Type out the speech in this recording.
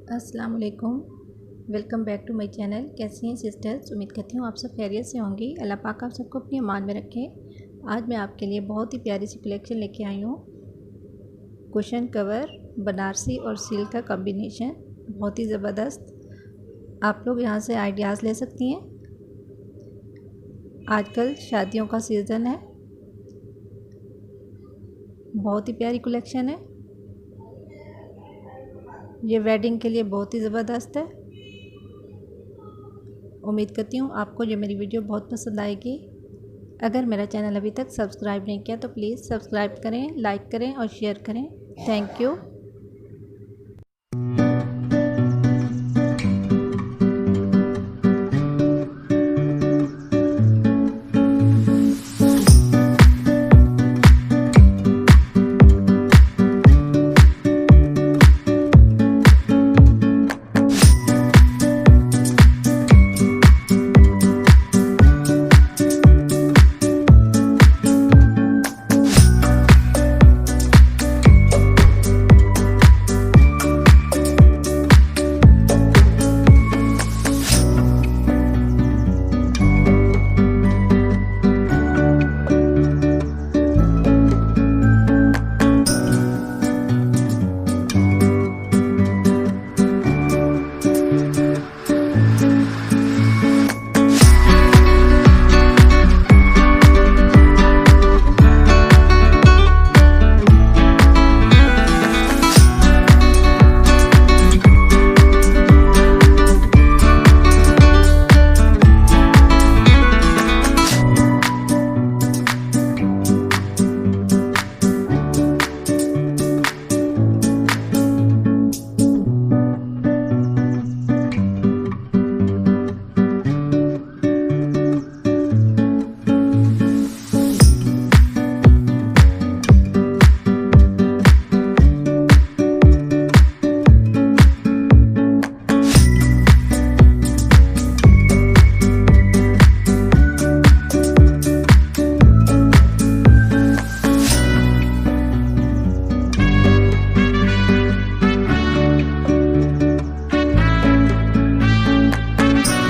अस्सलाम वालेकुम, welcome back to my channel. कैसी हैं सिस्टर्स? उम्मीद करती हूँ आप सब खैरियत से होंगी। अल्लाह पाक आप सबको अपनी अमान में रखे। आज मैं आपके लिए बहुत ही प्यारी सी कलेक्शन लेके आई हूँ। कुशन कवर बनारसी और सिल्क का कॉम्बिनेशन बहुत ही ज़बरदस्त। आप लोग यहाँ से आइडियाज़ ले सकती हैं। आजकल शादियों का सीज़न है, बहुत ही प्यारी कलेक्शन है। ये वेडिंग के लिए बहुत ही ज़बरदस्त है। उम्मीद करती हूँ आपको ये मेरी वीडियो बहुत पसंद आएगी। अगर मेरा चैनल अभी तक सब्सक्राइब नहीं किया तो प्लीज़ सब्सक्राइब करें, लाइक करें और शेयर करें। Thank you.